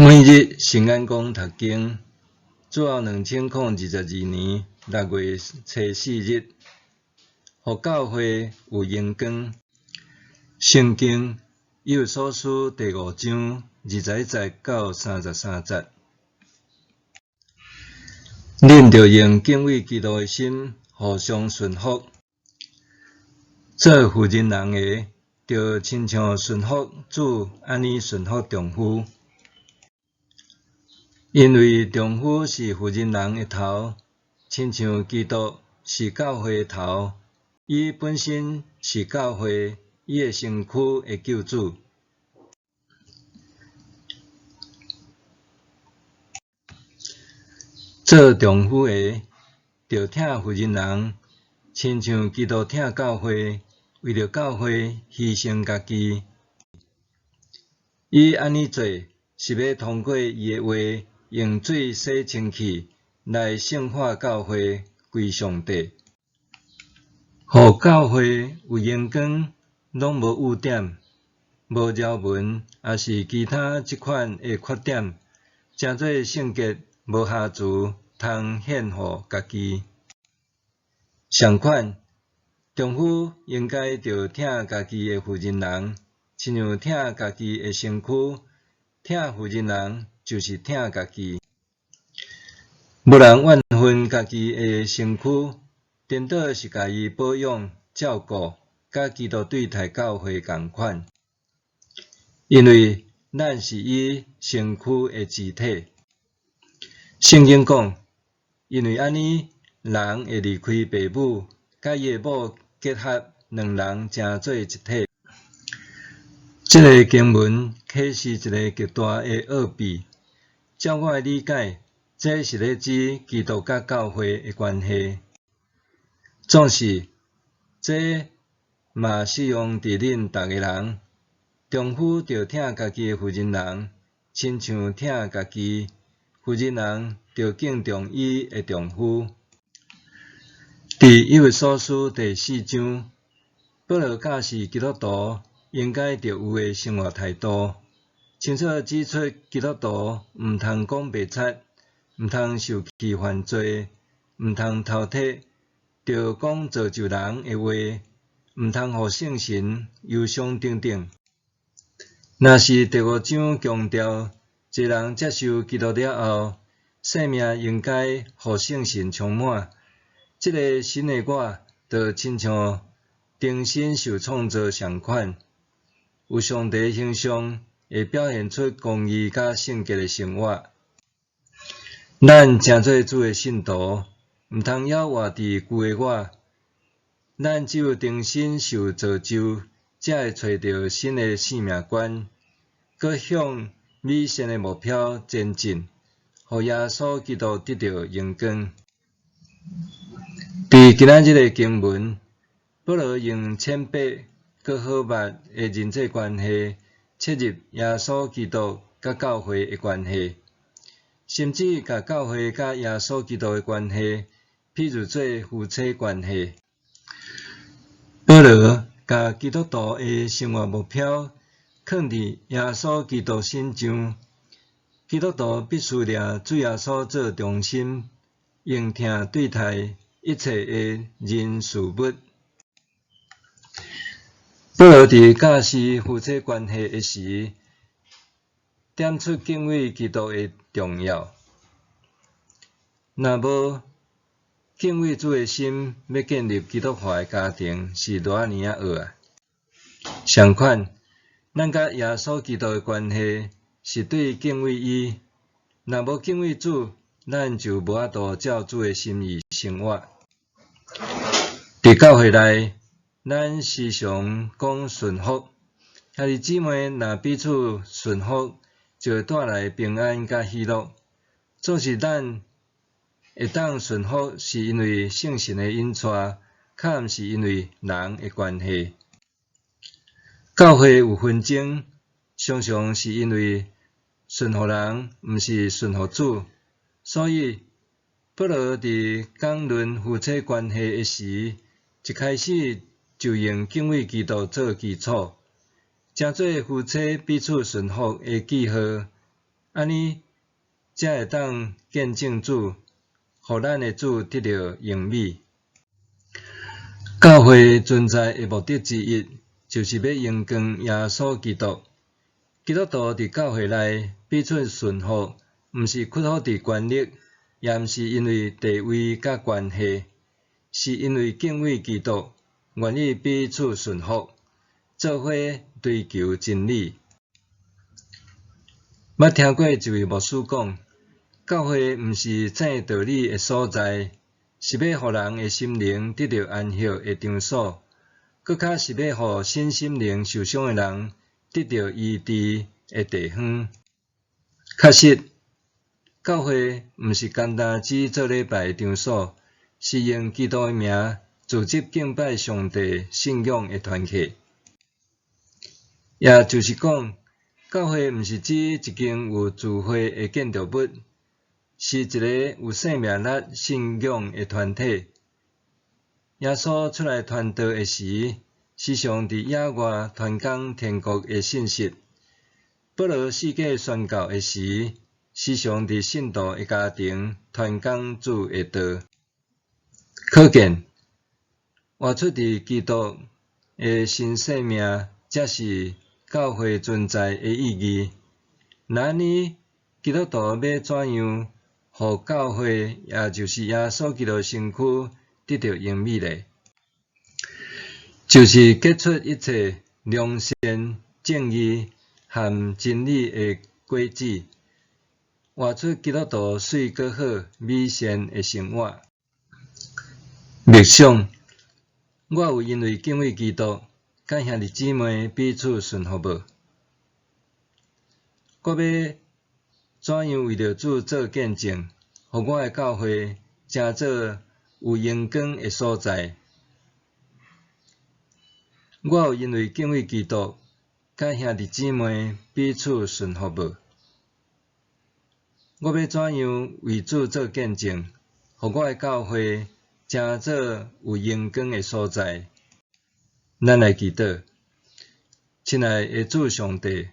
每日圣安宫读经，主后2022年6月初4日，互教会有荣光。圣经以弗所书第5章21节到33节。恁着用敬畏基督的心，互相顺服。做妇人人的，着亲像顺服主安尼顺服丈夫。因为丈夫是妇人人的头，亲像基督是教会的头，伊本身是教会伊的身躯的救主。做丈夫的，着疼妇人人，亲像基督疼教会，为着教会牺牲家己。伊安尼做，是要通过伊的话，用水洗清气，来圣化教会，归上帝，互教会有荣光，拢无污点、无条纹，也是其他即款的缺点，诚做圣洁无瑕疵，通献互家己。相款，丈夫应该着疼家己的妇人人，亲像疼家己的身躯，疼妇人人就是疼家己。无人怨恨家己的身躯，颠倒是家己保养照顾，甲基督对待教会同款。因为咱是伊身躯的肢体。圣经讲，因为安尼，人会离开爸母，甲伊的某结合，两人成做一体。这个经文启示一个极大的奥秘。照我的理解，这是咧指基督甲教会的关系。总是，这嘛适用伫恁逐个人。丈夫着疼家己的妇人人，亲像疼家己；妇人人着敬重伊的丈夫。伫以弗所书第4章，保罗教示基督徒应该着有的生活态度，清楚指出基督徒毋通讲白贼，毋通受气犯罪，毋通偷窃，着讲造就人的话，毋通互圣神忧伤等等。若是第5章强调，一个人接受基督了后，生命应该互圣神充满。这个新的我，就亲像重新受创造相款，有上帝的形象，会表现出公义甲圣洁的生活。咱诚做主的信徒，毋通还活伫旧的我。咱只有重新受造就，才会找到新的生命观，搁向美善的目标前进，互耶稣基督得到荣光。伫今仔日的经文，保罗用浅白搁好密的人际关系，切入耶稣基督甲教会的关系，甚至甲教会甲耶稣基督的关系，譬如做夫妻关系。保罗甲基督徒的生活目标放伫耶稣基督身上，基督徒必须掠主耶稣做中心，用疼对待一切的人事物。保罗伫教示夫妻关系的时，点出敬畏基督的重要。若无敬畏主的心，要建立基督化的家庭，是偌尼啊学啊。相款，咱甲耶稣基督的关系，是对敬畏伊。若无敬畏主，咱就无法度照主的心意生活。伫教会内，咱时常讲顺服，兄弟姊妹若彼此顺服，就会带来平安甲喜乐。总是咱会当顺服，是因为圣神的引带，较毋是因为人的关系。教会有纷争，常常是因为顺服人，毋是顺服主。所以，保罗伫讲论夫妻关系的时，一开始就用敬畏基督做基础，诚做夫妻彼此顺服的记号，安尼才会当见证主，互咱的主得到荣美。教会存在的目的之一，就是要荣光耶稣基督。基督徒伫教会内彼此顺服，毋是屈服伫权力，也毋是因为地位甲关系，是因为敬畏基督，愿意彼此顺服，做伙追求真理。捌听过一位牧师讲，教会毋是证道理的所在，是要互人的心灵得到安息的场所，搁较是要互身心灵受伤的人得到医治的地方。确实，教会毋是单单只做礼拜的场所，是用基督的名组织敬拜上帝信仰的团体。也就是讲，教会毋是指一间有智慧的建筑物，是一个有生命力信仰的团体。耶稣出来传道的时，时常伫野外传讲天国的信息；保罗世界宣教的时，时常伫信徒的家庭传讲主的道。可见，活出伫基督的新生命，才是教会存在的意义。那安尼，基督徒要怎样，互教会，也就是耶稣基督身躯得到荣美呢？就是结出一切良善、正义和真理的果子，活出基督徒水果好、美善的生活。默想，我有因为敬畏基督，甲兄弟姊妹彼此顺服无？我要怎样为着主做见证，互我的教会成做有荣光的所在？我有因为敬畏基督，甲兄弟姊妹彼此顺服无？我要怎样为主做见证，互我的教会成做有荣光的所在？咱来祈祷，亲爱的主上帝，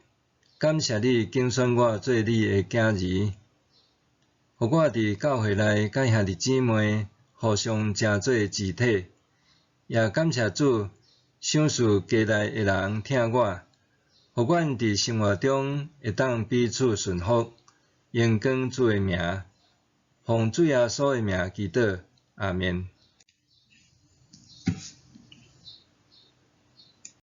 感谢你拣选我做你的囝儿，互我伫教会内甲兄弟姊妹互相成做肢体，也感谢主，赏赐家内的人听我，互阮伫生活中会当彼此顺服，荣光主的名，奉主耶稣的名祈祷，阿们。